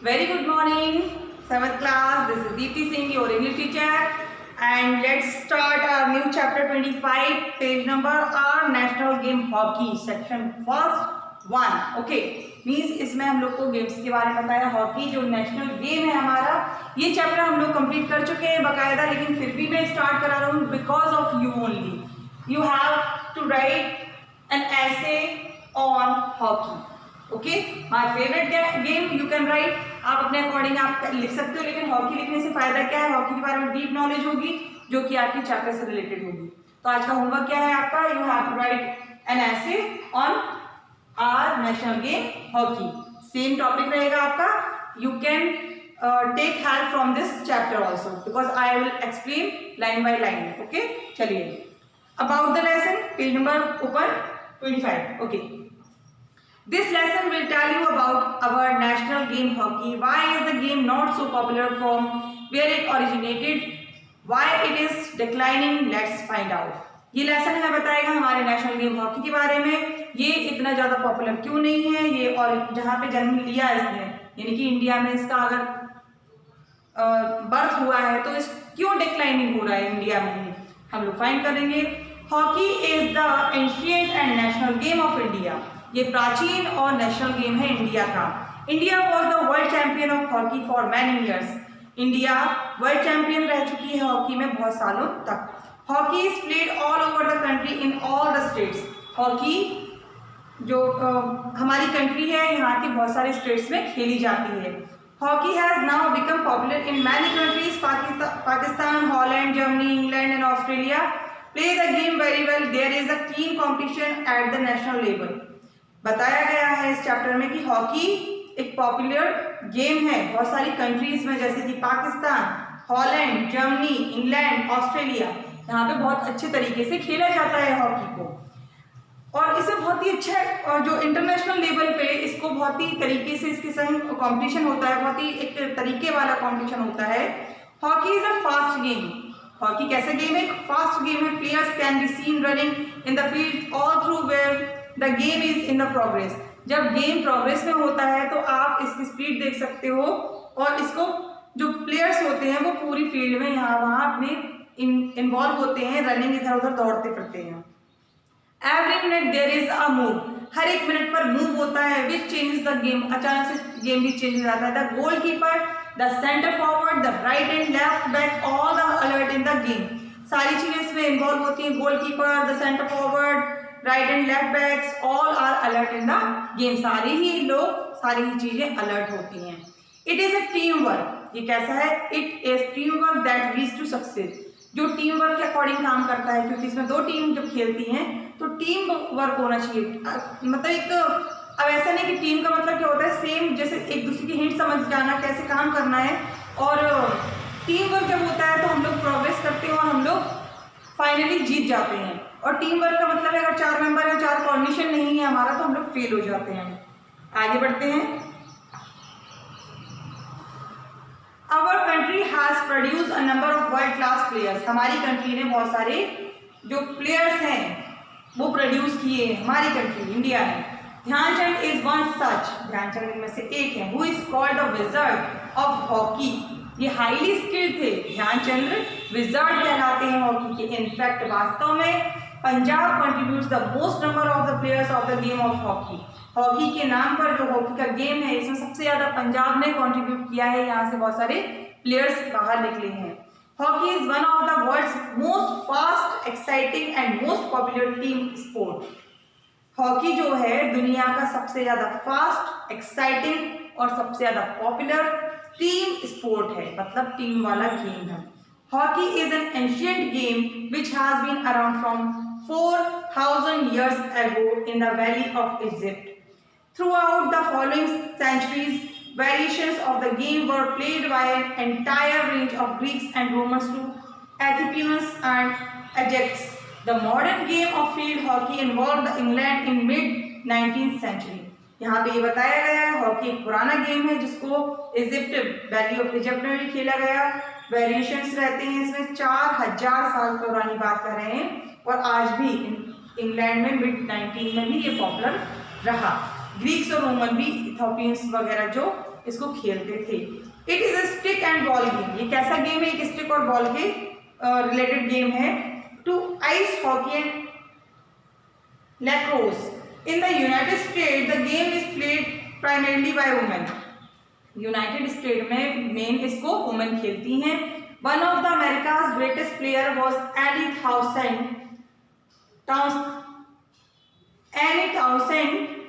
Very good morning, 7th class. This is Deepti Singh, your English teacher. And let's start our new chapter 25, page number our national game hockey, section first 1. Okay, means इसमें हम लोग को games के बारे में बताया. Hockey जो national game है हमारा, ये चैप्टर हम लोग कंप्लीट कर चुके हैं बाकायदा, लेकिन फिर भी मैं स्टार्ट करा रहा हूँ because of you only. You have to write an essay on hockey. Okay, my favourite game you can write. आप अपने अकॉर्डिंग आप लिख सकते हो, लेकिन हॉकी लिखने से फायदा क्या है? हॉकी के बारे में डीप नॉलेज होगी जो कि आपके चैप्टर से रिलेटेड होगी. तो आज का होमवर्क क्या है आपका? You have to write an essay on our national game hockey. Same topic रहेगा आपका. You can take help from this chapter also because I will explain line by line. Okay, चलिए about the lesson, page number ऊपर 25. Okay, this lesson will tell you about our national game hockey. Why is the game not so popular from where it originated? Why it is declining? Let's find out. ये lesson हमें बताएगा हमारे national game hockey के बारे में. ये इतना ज़्यादा पॉपुलर क्यों नहीं है, ये और जहाँ पे जन्म लिया इसने, यानी कि इंडिया में इसका अगर बर्थ हुआ है तो इस क्यों डिक्लाइनिंग हो रहा है इंडिया में, हम लोग फाइंड करेंगे. Hockey is the ancient and national game of India. ये प्राचीन और नेशनल गेम है इंडिया का. India was the world champion of hockey for many years. India world champion रह चुकी है हॉकी में बहुत सालों तक. Hockey is played all over the country in all the states. Hockey जो हमारी कंट्री है, यहाँ के बहुत सारे स्टेट्स में खेली जाती है. Hockey has now become popular in many countries. Pakistan, Holland, Germany, England and Australia play the game very well. There is a keen competition at the national level. बताया गया है इस चैप्टर में कि हॉकी एक पॉपुलर गेम है बहुत सारी कंट्रीज में, जैसे कि Pakistan, Holland, Germany, England, Australia. यहाँ पे बहुत अच्छे तरीके से खेला जाता है हॉकी को, और इसे बहुत ही अच्छा जो इंटरनेशनल लेवल पे इसको बहुत ही तरीके से इसके संग कॉम्पिटिशन होता है, बहुत ही एक तरीके वाला कॉम्पिटिशन होता है. Hockey is a fast game. Hockey कैसे गेम है? फास्ट गेम है. Players can be seen running in the field all through where the game is in the progress. जब गेम प्रोग्रेस में होता है तो आप इसकी स्पीड देख सकते हो, और इसको जो प्लेयर्स होते हैं वो पूरी फील्ड में यहाँ वहाँ अपने इन्वॉल्व होते हैं, रनिंग इधर उधर दौड़ते फिरते हैं. Every minute there is a move. हर एक मिनट पर मूव होता है विच चेंजेस द गेम. अचानक से गेम भी चेंज हो जाता है. The goalkeeper, the centre forward, the right and left back, all the alert in the game. सारी चीजें इसमें इन्वॉल्व होती हैं. Goalkeeper, the centre forward, right and left backs, all are alert in the game. सारे ही लोग, सारी ही चीजें अलर्ट होती हैं. It is a team work. ये कैसा है? It is team work that leads to success. जो टीम वर्क के अकॉर्डिंग काम करता है, क्योंकि इसमें दो टीम जब खेलती हैं तो टीम वर्क होना चाहिए. मतलब एक अब ऐसा नहीं कि टीम का मतलब क्या होता है, सेम जैसे एक दूसरे की हिंट समझ जाना, कैसे काम करना है. और टीम वर्क जब होता है तो हम लोग प्रोग्रेस करते हैं और हम लोग फाइनली जीत जाते हैं. और टीम वर्क का मतलब है अगर 4 मेंबर या 4 कोऑर्डिनेशन नहीं है हमारा तो हम लोग फेल हो जाते हैं. आगे बढ़ते हैं. Our country has produced a number of world class players. हमारी कंट्री ने बहुत सारे जो प्लेयर्स हैं वो प्रोड्यूस किए हैं हमारी कंट्री इंडिया ने. Dhyanchand is one such. Dhyanchand इनमें से एक है. Who is called the wizard of hockey. ये हाईली स्किल्ड थे. ध्यानचंद विजर्ड कहलाते हैं हॉकी के. इनफैक्ट वास्तव में Punjab contributes the most number of the players of the game of hockey. Hockey के नाम पर जो हॉकी का गेम है इसमें सबसे ज्यादा पंजाब ने कंट्रीब्यूट किया है. यहाँ से बहुत सारे प्लेयर्स बाहर निकले हैं. Hockey is one of the world's most fast, exciting and most popular team sport. Hockey जो है दुनिया का सबसे ज्यादा फास्ट, एक्साइटिंग और सबसे ज्यादा पॉपुलर टीम स्पोर्ट है, मतलब टीम वाला गेम है. Hockey is an ancient game which has been around from 4,000 years ago in the valley of Egypt. Throughout the following centuries, variations of the game were played by an entire range of Greeks and Romans to Athenians and Ajax. The modern game of field hockey involved the England in mid-19th century. यहाँ पे ये बताया गया है hockey एक पुराना game है जिसको इजिप्ट, वैली ऑफ इजिप्ट में भी खेला गया. वेरिएशंस रहते हैं इसमें. 4000 साल पुरानी बात कर रहे हैं, और आज भी इंग्लैंड में मिड-19 में भी ये पॉपुलर रहा. ग्रीक्स और रोमन भी, इथोपियंस वगैरह जो इसको खेलते थे। It is a stick and ball game, ये कैसा गेम है, एक स्टिक और बॉल के रिलेटेड गेम है। To ice hockey and lacrosse in the United State the game is played primarily by women. United State में मेन इसको वुमेन खेलती हैं। One of the America's greatest player was Annie Thousand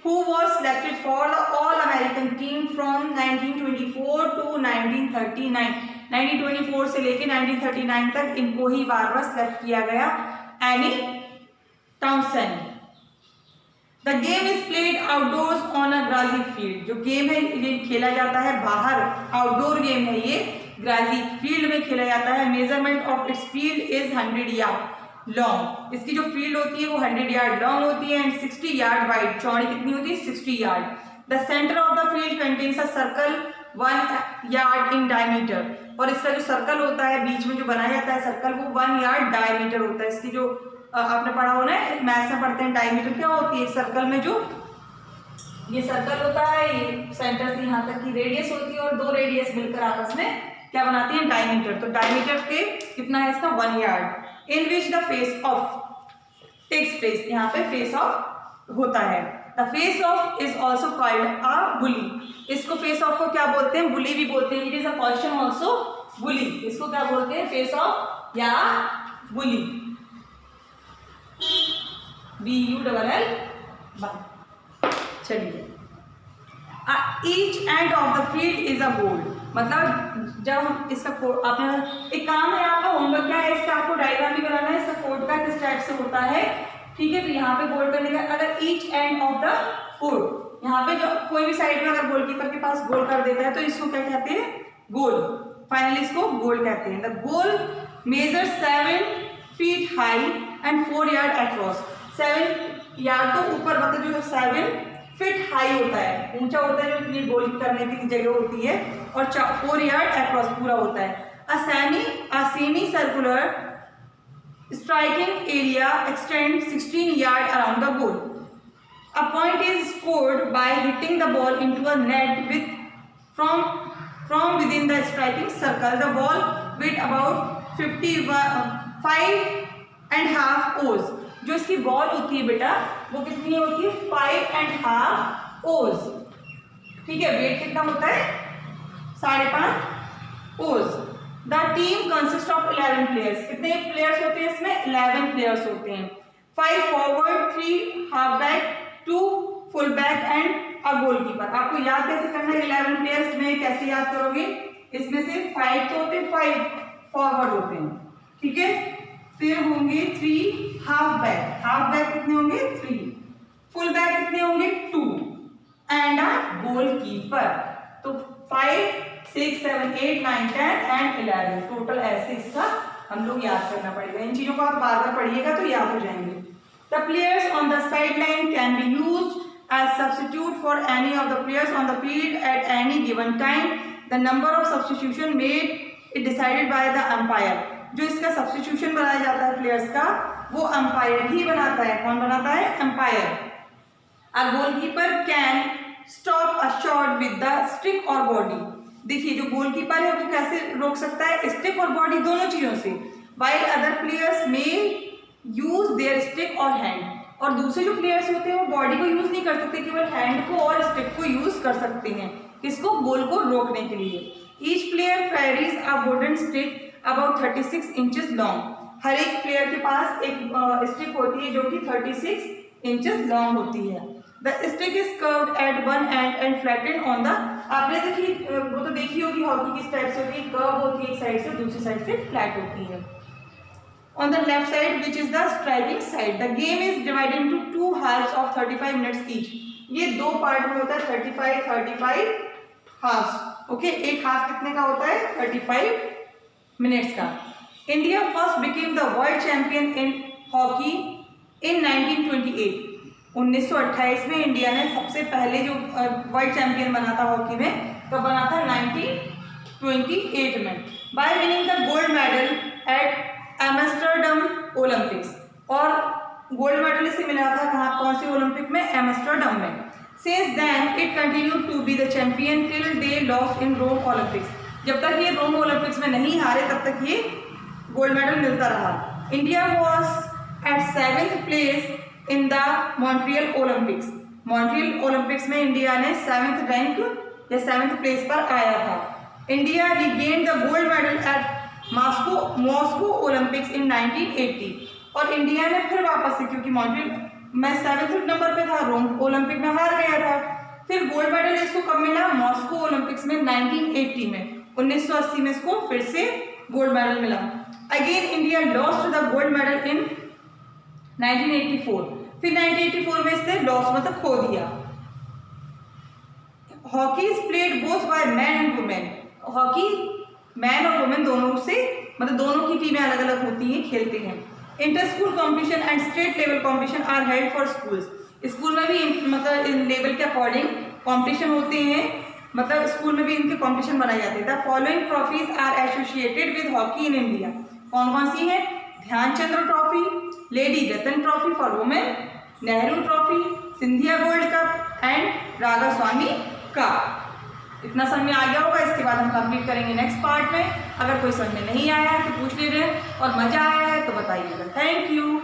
who was selected for the All-American team from 1924 to 1939। 1924 से लेके 1939 तक इनको ही बार बार select किया गया, Annie Townsend. The game is played outdoors on a grassy field, जो game है ये खेला जाता है बाहर, आउटडोर गेम है ये, ग्रासी फील्ड में खेला जाता है। Measurement of its field is 100 yard long, इसकी जो फील्ड होती है वो 100 यार्ड लॉन्ग होती है एंड 60 यार्ड वाइड, चौड़ी कितनी होती है 60 yard. The centre of the field contains a circle 1 yard in diameter, और इसका जो सर्कल होता है बीच में जो बनाया जाता है सर्कल वो 1 यार्ड डायमीटर होता है। इसकी जो आपने पढ़ा होना है मैथ्स में पढ़ते हैं, डायमीटर क्या होती है, सर्कल में जो ये सर्कल होता है ये सेंटर से यहाँ तक की रेडियस होती है और दो रेडियस मिलकर आपस में क्या बनाती है, डायमीटर। तो डायमीटर के कितना है इसका 1 yard. In which the face off takes place, यहाँ पे फेस ऑफ होता है। The face off is also called a bully, इसको फेस ऑफ को क्या बोलते हैं, बुली भी बोलते हैं। It is a question also bully, इसको क्या बोलते हैं, फेस ऑफ या बुली, BULL। चलिए, each end of the field is a goal, मतलब जब हम इसका कोड, आपने एक काम है आपका होमवर्क क्या है, इसका आपको डायग्राम भी बनाना है, इसका कोड का किस टाइप से होता है, ठीक है। तो यहाँ पे गोल करने का, अगर each end of the code, यहाँ पे जो कोई भी साइड में अगर गोलकीपर के पास गोल कर देता है तो इसको क्या कहते हैं, गोल, फाइनली इसको गोल कहते हैं। The goal measure 7 feet high and 4 yard across, 7 yard तो ऊपर, मतलब जो 7 फीट हाई होता है, ऊंचा होता है, जो इतनी गोल करने की जगह होती है, और 4 यार्ड अक्रॉस पूरा होता है। A semi circular striking area extend 16 yard around the goal. A point is scored by hitting the ball into a net with from within the striking circle. The ball with about 55.5 oz, जो इसकी ball होती है बेटा वो कितनी होती है, 5.5 ओज, ठीक है। वेट कितना होता है, 5.5 ओज। The team consist of 11 players, कितने प्लेयर्स होते हैं इसमें, 11 प्लेयर्स होते हैं। 5 forward, 3 half back, 2 full back and a goalkeeper. आपको याद कैसे करना है 11 प्लेयर्स में, कैसे याद करोगे, इसमें से 5 तो होते हैं, 5 फॉरवर्ड होते हैं, ठीक है। फिर होंगे 3 हाफ बैक कितने होंगे, 3 फुल बैक कितने होंगे, 2 एंड अ गोलकीपर। तो 5 6 7 8 9 10 एंड 11 टोटल, ऐसे इसका हम लोग याद करना पड़ेगा। इन चीजों को आप बार बार पढ़िएगा तो याद हो जाएंगे। The players on the sideline can be used as substitute for any of the players on the field at any given time. The number of substitution made it decided by the umpire, जो इसका substitution बनाया जाता है players का वो umpire ही बनाता है। कौन बनाता है, umpire. A goalkeeper can stop a shot with the stick और बॉडी, देखिए जो गोलकीपर है वो कैसे रोक सकता है, स्टिक और बॉडी दोनों चीजों से। वाइल अदर प्लेयर्स में यूज देयर स्टिक और हैंड, और दूसरे जो प्लेयर्स होते हैं वो बॉडी को यूज नहीं कर सकते, केवल हैंड को और स्टिक को यूज कर सकते हैं, किसको, गोल को रोकने के लिए। Each player carries a wooden stick about 36 inches long, हर एक प्लेयर के पास एक स्टिक होती है जो कि 36 इंचेस लॉन्ग होती है। The stick is curved at one end and flattened on the, आपने देखी वो तो देखी होगी हॉकी किस टाइप से होती है, कर्व होती है एक साइड से, दूसरी साइड से फ्लैट होती है। On the left side which is the striking side. The game is divided into 2 halves of 35 minutes each, ये 2 पार्ट में होता है, 35 हाफ्स, ओके। एक हाफ कितने का होता है, 35 मिनट्स का। India first became the world champion in hockey in 1928, 1928 में इंडिया ने सबसे पहले जो वर्ल्ड चैंपियन बना था हॉकी में, तो बना था 1928 में, bye winning the gold medal at Amsterdam Olympics, और गोल्ड मेडल इसे मिला था कहाँ, कौन सी ओलंपिक में, एम्स्टर्डम में। Since then, it continued to be the champion till they lost in Rome Olympics. जब तक ये रोम ओलंपिक्स में नहीं हारे तब तक ये गोल्ड मेडल मिलता रहा. India was at 7th place in the Montreal Olympics. Montreal Olympics में इंडिया ने 7th रैंक या 7th प्लेस पर आया था. India regained the gold medal at Moscow Olympics इन 1980. और इंडिया ने फिर वापस से, क्योंकि मॉन्ट्रियल में 7th नंबर पे था, रोम ओलंपिक में हार गया था, फिर गोल्ड मेडल इसको कब मिला? मॉस्को ओलंपिक्स में 1980 में. 1980 में इसको फिर से गोल्ड मेडल मिला. Again India lost the gold medal in 1984. फिर 1984 में इसने लॉस मतलब खो दिया. Hockey is played both by man and women. Hockey man और वुमेन दोनों से मतलब दोनों की टीमें अलग अलग होती हैं, खेलते हैं. Inter school competition and state level competition are held for schools. School में भी मतलब इन लेवल के अकॉर्डिंग कॉम्पिटिशन होते हैं, मतलब स्कूल में भी इनके कॉम्पिटिशन बनाए जाते हैं. The following trophies are associated with hockey in India. कौन कौन सी है? Dhyanchandra trophy, lady Ratan trophy for women, Nehru trophy, Scindia gold cup and Raga Swami cup. इतना समझ में आ गया होगा. इसके बाद हम कंप्लीट करेंगे नेक्स्ट पार्ट में. अगर कोई समझ में नहीं आया है तो पूछ ले रहे हैं और मज़ा आया है तो बताइएगा. Thank you.